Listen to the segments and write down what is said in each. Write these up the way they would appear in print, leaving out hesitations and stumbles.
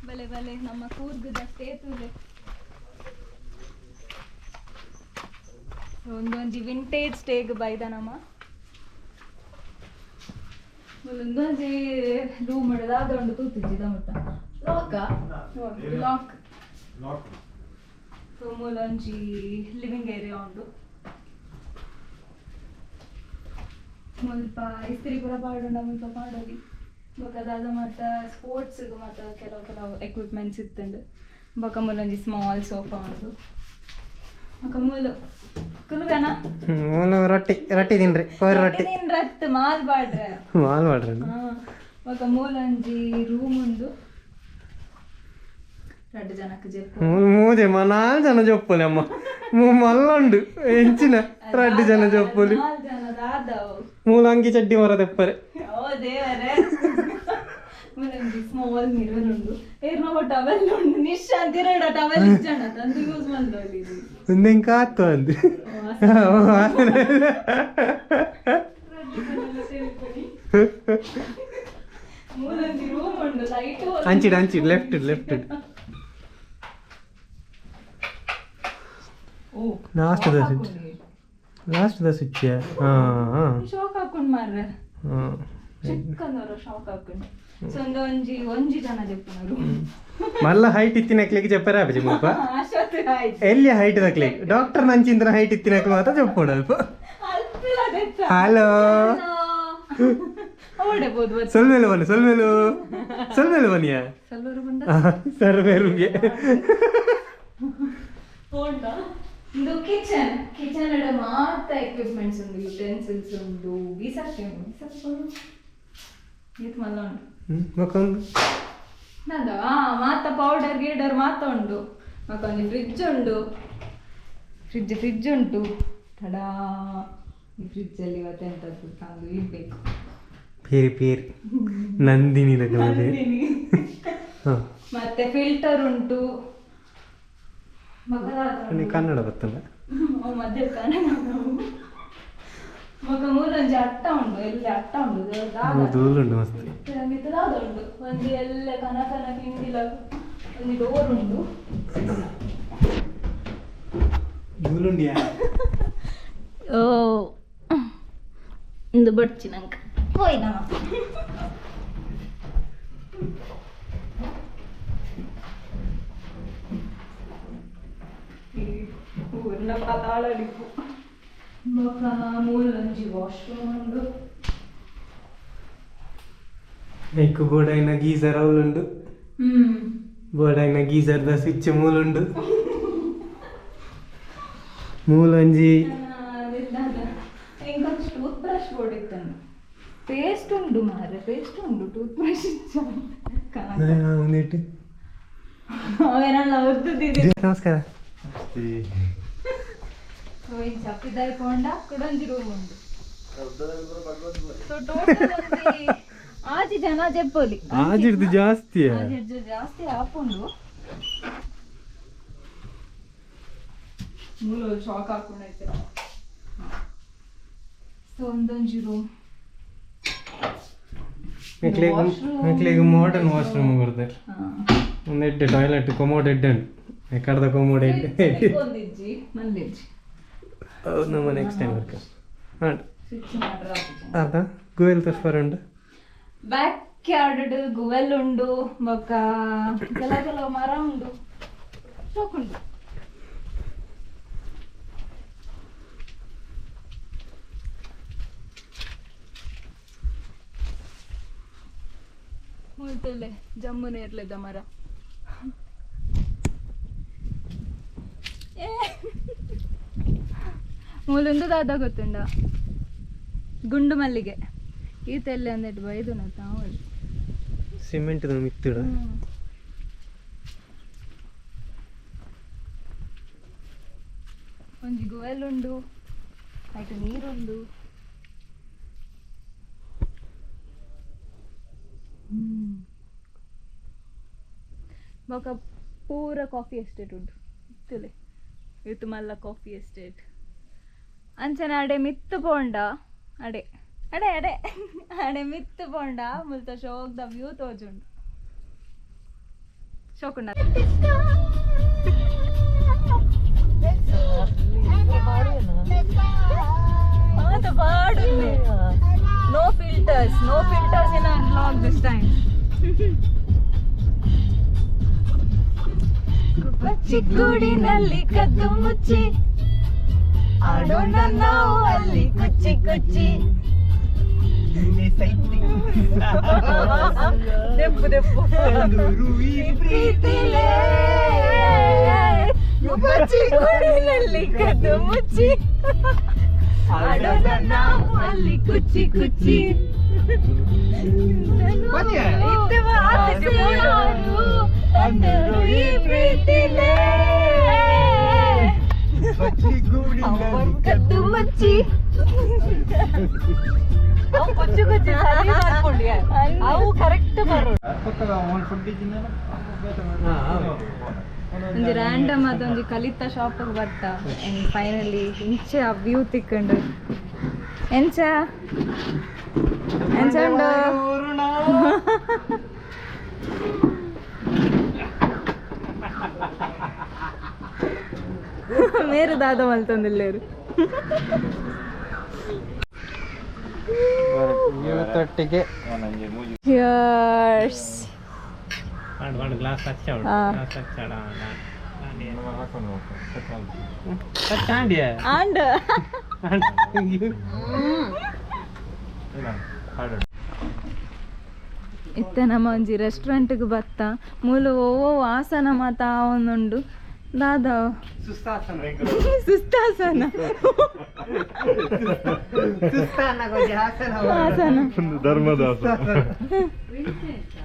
ಬಲೆ ಬಲೆ ನಮ್ಮ ಕೂರ್ಗದ ಸೇತುವೆ ಒಂದೊಂಜಿ ವಿಂಟೇಜ್ ಸ್ಟೇಗ್ ಬೈದ ನಮ್ಮ ಒಂದೊಂಜಿ ರೂಮ್ ಹಿಡಿದಾಗ ಒಂದು ತೂತಿದ್ದ ಮುಟ್ಟ ಲಾಕ್ ಸೊ ಮೂಲೊಂಜಿ ಲಿವಿಂಗ್ ಏರಿಯಾ ಉಂಡು ಮುಲ್ಪ ಇಸ್ತ್ರಿ ಪೂರ ಪಾಡುಂಡ ಮುಲ್ಪ ಪಾಡೋಲಿ ಬೊಕದಾದ ಮತ್ತು ಸ್ಪೋರ್ಟ್ಸ್ಗೆ ಮತ್ತು ಕೆಲವು ಎಕ್ವಿಪ್ಮೆಂಟ್ಸ್ ಇತ್ತಂಡು ಬೊಕ ಮೂಲೊಂಜಿ ಸ್ಮಾಲ್ ಸೋಫಾ ಉಂಡು ಬೊಕ ಮೂಲು ಕುಲ್ಗನ ಮೂಲು ರೊಟ್ಟಿ ತಿನ್ರಿ ರೊಟ್ಟಿ ತಿನ್ರತ್ ಮಾಲ್ ಬಾಡ್ರೆ ಬೊಕ ಮೂಲೊಂಜಿ ರೂಮ್ ಉಂಡು 2 ಜನಕ್ಕೆ ಜೆಪ್ಪು ಮೂಜೆ 4 ಜನ ಜೊಪ್ಪುಲಿ ಅಮ್ಮ ಮಲ್ಲುಂಡು ಎಂಚಿನ 2 ಜನ ಜೊಪ್ಪುಲಿ ಮೂಲ ಅಂಗಿ ಚಡ್ಡಿ ಮರ ತೆಪ್ಪರೆ ಸ್ಮಾಲ್ ಮಿರರ್ ಉಂಡು ಏರ್ನೋ ಟವೆಲ್ ಉಂಡು ನಿಶಾಂತಿ 2 ಟವೆಲ್ ಜನ ತಂದು ಯೂಸ್ ಮಾಡ್ದೋಲಿ ಒಂದೆಂಕ ಆತು ಅಂದು ಮೂಲೊಂಜಿ ರೂಮ್ ಉಂಡು ಲೈಟ್ ಅಂಚಿಡ್ ಲೆಫ್ಟ್ ಲಾಸ್ಟ್ ದ ಸ್ವಿಚ್ ಶಾಕ್ ಹಾಕೊಂಡು ಮಾರ್ರೆ ಚಿಕ್ಕಂದವರು ಶಾಕ್ ಹಾಕೊಂಡು ಸೊ ಒಂಜಿ ಜನ ಜೆಪ್ಪನರು ಮಲ್ಲ ಹೈಟ್ ಇತ್ತಿನಕ್ಲಿಗೆ ಜಪ್ಪರ ಆಪಜಿ ಮುಲ್ಪ ಎಲ್ಲಿ ಹೈಟ್ ದಕ್ಲಿಗೆ ಡಾಕ್ಟರ್ ನಂಚಿಂದ್ರ ಹೈಟ್ ಇತ್ತಿನಕ್ಲಿ ಮಾತ್ರ ಜಪ್ಪುಡ ಅಲ್ಪ ಹಲೋ ಸೊಲ್ಮೇಲು ಬನ್ನಿಯ ಸರ್ವೇಲುಗೆ ಇದು ಕಿಚನ್ ಮಾತ ಎಕ್ವಿಪ್ಮೆಂಟ್ಸ್ ಉಂಡು ಯುಟೆನ್ಸಿಲ್ಸ್ ಉಂಡು ಬೀಸಾಕ್ತಿ ಇದು ಮಲ್ಲ ಉಂಡು ನಂದು ಮಾತ ಪೌಡರ್ ಗೀಡರ್ ಮಾತ ಉಂಡು ಮಕ್ಕೊಂದು ಫ್ರಿಡ್ಜ್ ಉಂಟು ತಡಾ ಈ ಫ್ರಿಡ್ಜಲ್ಲಿ ಇವತ್ತೆಂಥದ್ದು ತಂದು ಇಡ್ಬೇಕು ಪೇರಿ ನಂದಿನಿ ಮತ್ತೆ ಫಿಲ್ಟರ್ ಉಂಟು ಕನ್ನಡ ಗೊತ್ತಲ್ಲ ಮಧ್ಯ ಕನ್ನಡ ಮಗ ಮೂಲೊಂಜಿ ಅಟ್ಟ ಉಂಡು ಎಲ್ಲಿ ಅಟ್ಟ ಉಂಡು ದೂರುಂಡು ಮಸ್ತ್ ಉಂಡು ಒಂದು ಎಲ್ಲ ಕನಕನ ಕಿಂಡಿಲ ಒಂದು ಡೋರ್ ಉಂಡು ದೂರುಂಡಿಯಾ ಓ ಇಂದು ಬಡ್ಚಿ ನಂಗೆ ಹೋಯ್ ನಮ್ಮ ಊರಿನ ಪಾತಾಳ ಅಡಿಪು ಮೂಲೊಂಜಿ ವಾಶ್ರೂಮ್ ಉಂಡು ಎಕ್ಕು ಬೋಡೈನ ಗೀಸರ್ ಅವಳುಂಡು ಬೋಡೈನ ಗೀಸರ್ದ ಸ್ವಿಚ್ ಮೂಲುಂಡು ಮೂಲೊಂಜಿ ಇಂಕೊಂದು ಟೂತ್ ಬ್ರಷ್ ಬೋಡಿತ್ತಂಡು ಪೇಸ್ಟ್ ಉಂಡು ಮಾರೆ ಪೇಸ್ಟ್ ಉಂಡು ಟೂತ್ ಬ್ರಷ್ ಒಂದಿಟ್ಟು ಅವೇನಲ್ಲ ಹೊರ್ತಿದ್ದೆ ನಮಸ್ಕಾರ ಚಪ್ಪಿದಾಯ್ಕೊಂಡ ಕುಡೊಂಜಿ ರೂಮ್ ಉಂಡು ಸೊ ಟೋಟಲ್ ಆಜಿ ಜನ ಜೆಪ್ಪೋಲಿ ಆಜಿರ್ದು ಜಾಸ್ತಿ ಆಪುಂಡು ಮೂಲ ಶಾಕ್ ಹಾಕೊಂಡೈತೆ ಸೊ ಒಂದೊಂಜಿ ರೂಮ್ ಮಕ್ಕಳಿಗೆ ಮಾಡರ್ನ್ ವಾಶ್ರೂಮ್ ಬರ್ತಾರೆ ಒಂದು ಎಡ್ಡೆ ಟಾಯ್ಲೆಟ್ ಕೊಮೋಡ್ ಎಡ್ಡೆ ಉಂಟು ಕಡ್ದ ಕೊಮೋಡ್ ಎಡ್ಡೆ ನಮ್ಮ ನೆಕ್ಸ್ಟ್ ಟೈಮ್ ವರ್ಕ್ ಹಾಂ ಅದ ಗುವೆಲ್ ತೋರ್ಸ್ಬಾರ ಉಂಡು ಬ್ಯಾಕ್ ಯಾರ್ಡ್ ಗುವೆಲ್ ಉಂಡು ಬೊಕ್ಕ ಕೆಲವು ಮರ ಉಂಡು ಶಾಕ್ ಉಂಡು ಮುಲ್ತಲೆ ಜಮ್ಮುನೆ ಇರ್ಲಿದ್ದ ಮರ ಮೂಲೊಂದು ದಾದ ಗೊತ್ತುಂಡ ಗುಂಡು ಮಲ್ಲಿಗೆ ಈತೆಲ್ಲ ಅಂದಿಟ್ಟು ಬೈದು ನಾವು ಸಿಮೆಂಟ್ ಮಿತ್ತಿಡ ಒಂಜಿ ಗುವೆಲ್ ಉಂಡು ಆಯ್ತು ನೀರುಂಡು ಬೊಕ ಪೂರ ಕಾಫಿ ಎಸ್ಟೇಟ್ ಉಂಟು ಇತ್ತಲೆ ಇತ್ತು ಮಲ್ಲ ಕಾಫಿ ಎಸ್ಟೇಟ್ ಅಂಚನೆ ಅಡೆ ಮಿತ್ತು ಪೋಂಡ ಅಡೆ ಅಡೆ ಅಡೆ ಅಡೆ ಮಿತ್ತು ಪೋಂಡ ಮುಲ್ತ ಶೋಕ್ದ ವ್ಯೂ ತೋಜುಂಡು ಶೋಕುಂಡ no filters in our vlog this time. ಚಿಕ್ಕುಡಿನಲ್ಲಿ ಕದ್ದು ಮುಚ್ಚಿ ಆಡೋಣ ನಾವು ಅಲ್ಲಿ ಕುಚ್ಚಿ ಕುಚ್ಚಿ ದೆಪ್ಪು ದೆಪ್ಪು ಪ್ರೀತಿಲೇ ಚಿಕ್ಕುಡಿನಲ್ಲಿ ಕದ್ದು ಮುಚ್ಚಿ ಆಡೋಣ ನಾವು ಅಲ್ಲಿ ಕುಚ್ಚಿ ಕುಚ್ಚಿ ಕದ್ದು ಮಚ್ಚಿ ಕೊಚ್ಚು ಕೊಚ್ಚಿ ಅವು ಕರೆಕ್ಟ್ ಬರೋದು ಒಂದು ರ್ಯಾಂಡಮ್ ಅದೊಂದು ಕಲಿತ ಶಾಪಿಗೆ ಬರ್ತಾ ಫೈನಲಿ ಇಂಚೆ ಆ ವ್ಯೂ ತಿಕ್ಕೊಂಡು ಎಂಚ ಉಂಡು ಮೇರು ದಾದ ಮಲ್ತೊಂದಿಲ್ಲೇರು ತೊಟ್ಟಿಗೆ ಇತ್ತ ನಮ್ಮ ಒಂಜಿ ರೆಸ್ಟೋರೆಂಟ್ಗೆ ಬತ್ತ ಮೂಲು ಓ ಆಸನ ಮಾತ ಒಂದುಂಡು ದಾದ ಸುಸ್ತಾಸನ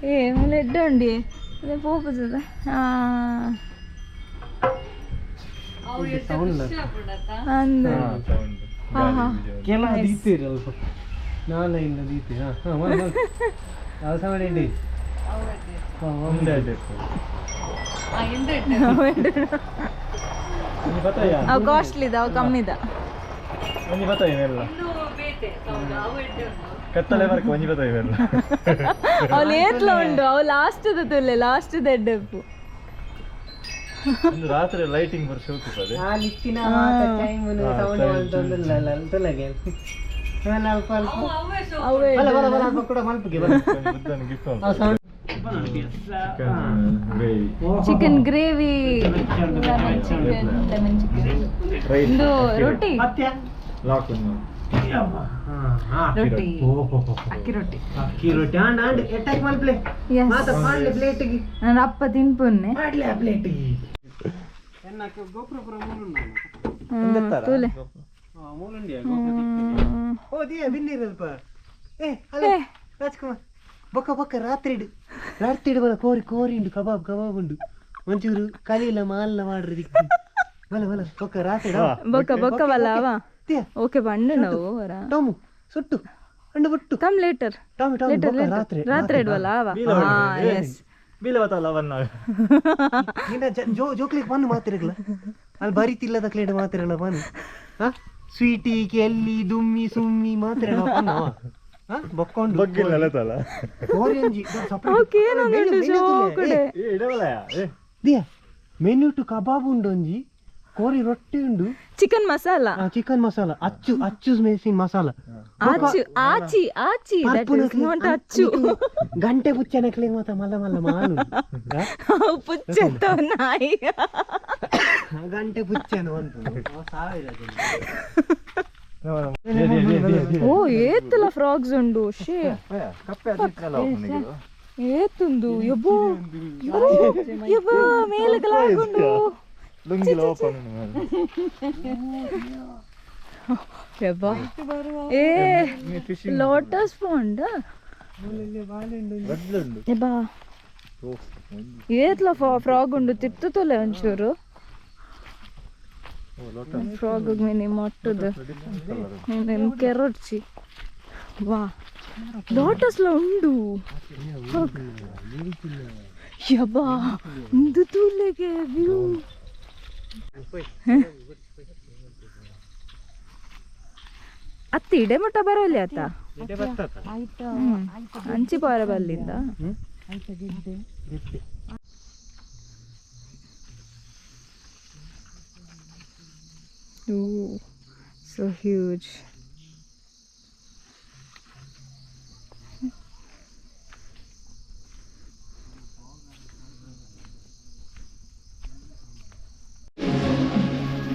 ಏ ಮೂಲೆ ಎಡ್ಡ ಉಂಡಿ ಪೋಪದ ಅಂದ ಅವು ಕಾಸ್ಟ್ಲಿ ಅವು ಕಮ್ಮಿದ ಅವ್ಳು ಏತ್ಲ ಉಂಡು ಅವು ಲಾಸ್ಟ್ ತುಲ್ಲೆ ಲಾಸ್ಟ್ ದೆಡ್ಡಪ್ಪು ರಾತ್ರಿ lighting chicken gravy lemon chicken ಇಂದು ರೊಟ್ಟಿ ರೊಟ್ಟಿ ಅಕ್ಕಿ ರೊಟ್ಟಿ ನಾನು ಅಪ್ಪ ತಿನ್ಪುನ್ನೆ ತೂಲೆ ಬೊಕ್ಕ ಬೊಕ್ಕ ರಾತ್ರಿ ಬಲ ಕೋರಿ ಉಂಡು ಕಬಾಬ್ ಉಂಡು ಒಂಚೂರು ಕಲೀಲ ಮಾಲ್ನ ಮಾಡ್ರಿ ದಿಕ್ಕು ಬಲ ಬಲ ಬೊಕ್ಕ ರಾತ್ರಿ ಬೊಕ್ಕ ಬಲ್ಲ ಅವ ಓಕೆ ಬಂಡು ನಾವು ಟೋಮು ಸುಟ್ಟು ಅಂಡು ಬಿಟ್ಟು ಕಮ್ ಲೇಟರ್ ರಾತ್ರಿ ಇಡ್ವಲ್ಲ ಅವ ಎಸ್ ಜೋಕ್ಲಿಗೆ ಬಂದು ಮಾತಿರಲ್ಲ ಅಲ್ಲಿ ಬರೀತಿಲ್ಲದ ಕ್ಲೇಡ್ ಮಾತಿರಲ್ಲ ಬಂದು ಸ್ವೀಟಿ ಕೆಲ್ಲಿ ದುಮ್ಮಿ ಸುಮ್ಮಿ ಮಾತಿರಲ್ಲ ಬೊಕ್ಕೊಂಡು ಮೆನ್ಯೂ ಟು ಕಬಾಬ್ ಉಂಡು ಒಂಜಿ ಕೋರಿ ರೊಟ್ಟಿ ಉಂಡು ಚಿಕನ್ ಮಸಾಲ ಅಚ್ಚು ಮೇಸಿನ ಮಸಾಲ ಅಚ್ಚು ಗಂಟೆ ಪುಚ್ಚನಕ್ಲೆ ಮಾತ ಮಲ್ಲ ಮಲ್ಲ ಮಾಲು ಪುಚ್ಚ ನಾಯಿ ಗಂಟೆ ಪುಚ್ಚನ ಓ ಏತಲ ಫ್ರಾಗ್ಸ್ ಉಂಡು ಶೇ ಏತುಂದು ಯಬ್ಬೋ ಯಬ್ಬೋ ಮೇಲಗಲಾಗುಂಡು ಯಬ್ಬಾ ಏ ಲೋಟಸ್ ಪಾಂಡ್ ಯಬ್ಬಾ ಏತ್ಲ ಫ್ರಾಗ್ ಉಂಡು ತಿತ್ತುತ್ತಲೆ ಒಂಚೂರು ಫ್ರಾಗ್ ಮಿನಿ ಮೊಟ್ಟದು ಕೆರೊಡ್ಸಿ ವಾ ಲೋಟಸ್ಲ ಉಂಡು ಯಬ್ಬಾ ಇಂದು ತೂಲೆಗೆ ವ್ಯೂ ಅತ್ತಿ ಇಡೆ ಮುಟ್ಟ ಬರೋಲಿ ಅತ್ತ ಅಂಚಿ ಬರ ಬಲ್ಲಿಂದ Ooh, so huge.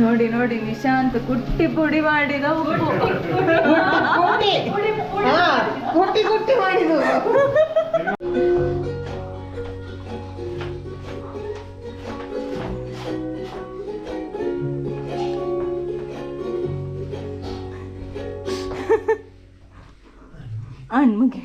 ನೋಡಿ ನೋಡಿ ನಿಶಾಂತ್ ಕುಟ್ಟಿ ಪುಡಿ ಮಾಡಿದ ಉಪ್ಪು. ಕುಟ್ಟಿ ಮಾಡಿದ್ದು ಹಣ್ಮುಗೆ